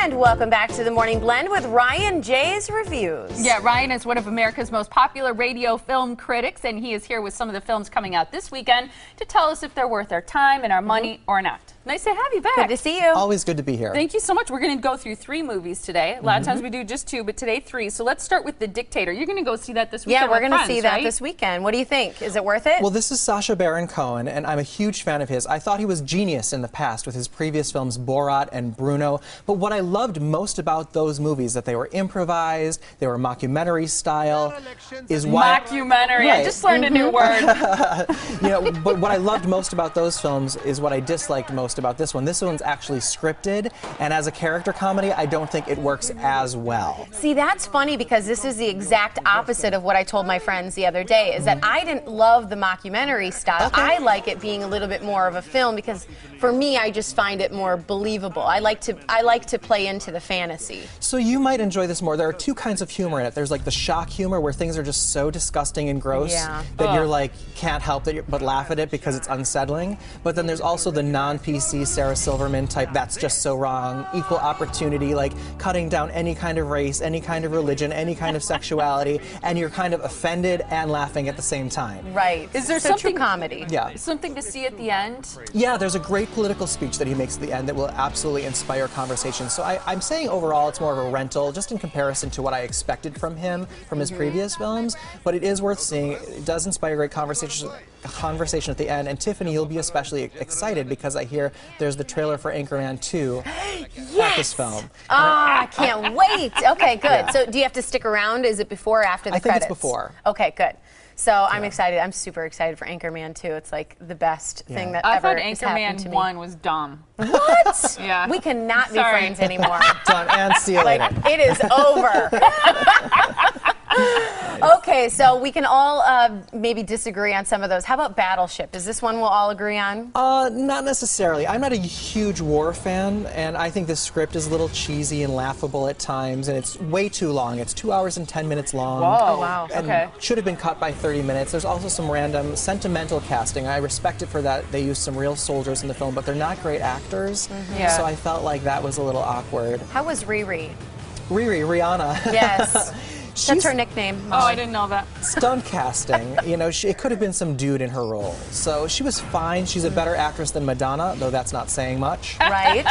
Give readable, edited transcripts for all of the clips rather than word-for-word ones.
And welcome back to the Morning Blend with Ryan J's Reviews. Yeah, Ryan is one of America's most popular radio film critics, and he is here with some of the films coming out this weekend to tell us if they're worth our time and our money or not. Nice to have you back. Good to see you. Always good to be here. Thank you so much. We're going to go through 3 movies today. A lot of times we do just 2, but today 3. So let's start with The Dictator. You're going to go see that this weekend. Yeah, we're going to see that this weekend. What do you think? Is it worth it? Well, this is Sacha Baron Cohen, and I'm a huge fan of his. I thought he was genius in the past with his previous films Borat and Bruno, but what I loved most about those movies, that they were improvised, they were mockumentary style, is why... Mockumentary. Right. I just learned a new word. You know, but what I loved most about those films is what I disliked most about this one. This one's actually scripted, and as a character comedy, I don't think it works as well. See, that's funny because this is the exact opposite of what I told my friends the other day, is that I didn't love the mockumentary style. Okay. I like it being a little bit more of a film because for me, I just find it more believable. I like to play into the fantasy. So you might enjoy this more. There are 2 kinds of humor in it. There's like the shock humor where things are just so disgusting and gross that you're like, can't help but laugh at it because it's unsettling. But then there's also the non-PC Sarah Silverman type, that's just so wrong, equal opportunity, like cutting down any kind of race, any kind of religion, any kind of sexuality, and you're kind of offended and laughing at the same time. Right. Is there so something true comedy? Yeah. Something to see at the end? Yeah, there's a great political speech that he makes at the end that will absolutely inspire conversation. So I'm saying overall it's more of a rental, just in comparison to what I expected from him from his previous films, but it is worth seeing. It does inspire great conversation at the end, and Tiffany, you'll be especially excited because I hear there's the trailer for Anchorman 2 at this film. I can't wait. Okay, good. Yeah. So do you have to stick around? Is it before or after the credits? I think it's before. Okay, good. So I'm excited. I'm super excited for Anchorman 2. It's like the best thing that I ever thought has happened to Anchorman me. 1 was dumb. What? Yeah. We cannot be friends anymore. Done, and see you later. Like, it is over. Okay, so we can all maybe disagree on some of those. How about Battleship? Is this one we'll all agree on? Not necessarily. I'm not a huge war fan, and I think the script is a little cheesy and laughable at times, and it's way too long. It's 2 hours and 10 minutes long. Whoa. Oh, wow. And Okay. should have been cut by 30 minutes. There's also some random sentimental casting. I respect it for that. They used some real soldiers in the film, but they're not great actors. Yeah. So I felt like that was a little awkward. How was Riri? Rihanna. Yes. She's That's her nickname. Oh, I didn't know that. stunt casting. You know, it could have been some dude in her role. So she was fine. She's a better actress than Madonna, though that's not saying much. Right?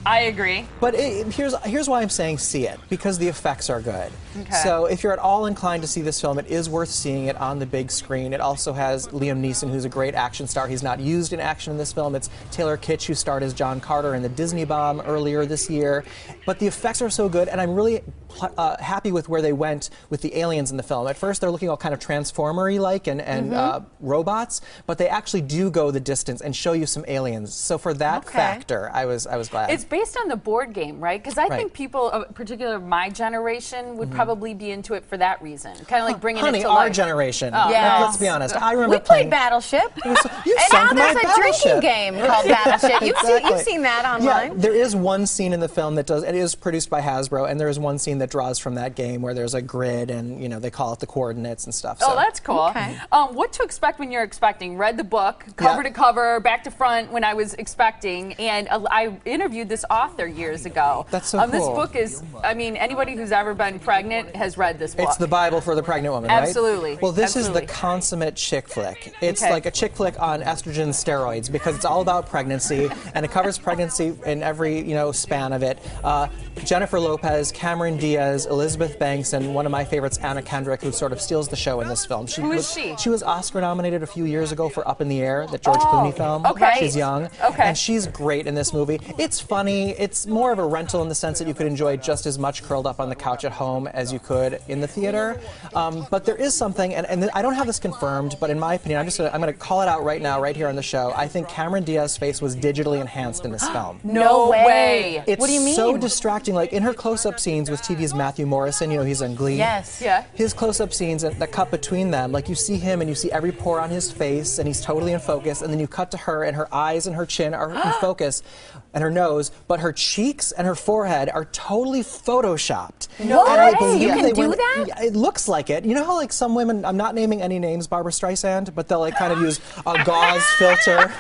I agree. But here's why I'm saying see it, because the effects are good. Okay. So if you're at all inclined to see this film, it is worth seeing it on the big screen. It also has Liam Neeson, who's a great action star. He's not used in action in this film. It's Taylor Kitsch, who starred as John Carter in the Disney Bomb earlier this year. But the effects are so good, and I'm really happy with where they went with the aliens in the film. At first, they're looking all kind of Transformer-y-like and robots, but they actually do go the distance and show you some aliens. So for that factor, I was glad. It's based on the board game, right? Because I think people, particularly my generation, would probably be into it for that reason. Kind of like bringing it to life. Our generation. Yes. Let's be honest. I remember We played Battleship. You And now sunk my there's a Battleship. drinking game called Battleship. You've seen that online. Yeah, there is one scene in the film that it is produced by Hasbro, and there is one scene that draws from that game where there's a grid and, you know, they call it the coordinates and stuff. Oh, So. that's cool. Okay. What to expect when you're expecting? Read the book, cover to cover, back to front when I was expecting, and I interviewed this author years ago. That's so cool. This book is, I mean, anybody who's ever been pregnant has read this book. It's the Bible for the pregnant woman, right? Absolutely. Well, this is Absolutely. the consummate chick flick. It's Okay. like a chick flick on estrogen steroids because it's all about pregnancy, and it covers pregnancy in every, you know, span of it. Jennifer Lopez, Cameron Diaz, Elizabeth Banks, and one of my favorites, Anna Kendrick, who sort of steals the show in this film. Who is she? She was Oscar nominated a few years ago for Up in the Air, that George Clooney film. okay. She's young. Okay. And she's great in this movie. It's funny. It's more of a rental in the sense that you could enjoy just as much curled up on the couch at home as you could in the theater. But there is something, and I don't have this confirmed, but in my opinion, I'm going to call it out right now, right here on the show. I think Cameron Diaz's face was digitally enhanced in this film. No way. It's What do you mean? so distracting. Like in her close-up scenes with TV's Matthew Morrison, you know, he's on Glee. Yes. Yeah. His close-up scenes that cut between them, like you see him and you see every pore on his face, and he's totally in focus, and then you cut to her, and her eyes and her chin are in focus, and her nose, but her cheeks and her forehead are totally photoshopped. No And I way. believe You can they do went- that? Yeah, it looks like it. You know how like some women, I'm not naming any names, Barbara Streisand, but they'll like kind of use a gauze filter.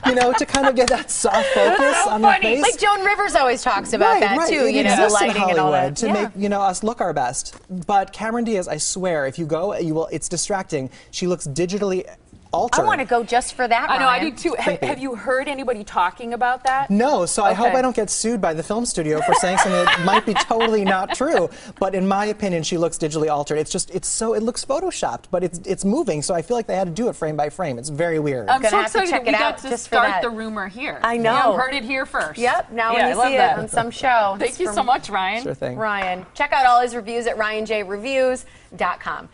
you know, to kind of get that soft focus on the face. Like Joan Rivers always talks about that too, It you know, the exists in lighting and all Hollywood that. to make, you know, us look our best. But Cameron Diaz, I swear, if you go, you will. It's distracting. She looks digitally altered. I want to go just for that, I know, I Ryan. do too. Have you heard anybody talking about that? No, so I hope Okay. I don't get sued by the film studio for saying something that might be totally not true. But in my opinion, she looks digitally altered. It's just, it looks photoshopped, but it's moving. So I feel like they had to do it frame by frame. It's very weird. I'm Gonna so have to excited check that we it got out to just for start that. the rumor here. I know. You heard it here first. Yep, now Yeah, when I you love see that. it on some show. Thank it's you from so much, Ryan. Sure thing. Ryan. Check out all his reviews at ryanjreviews.com.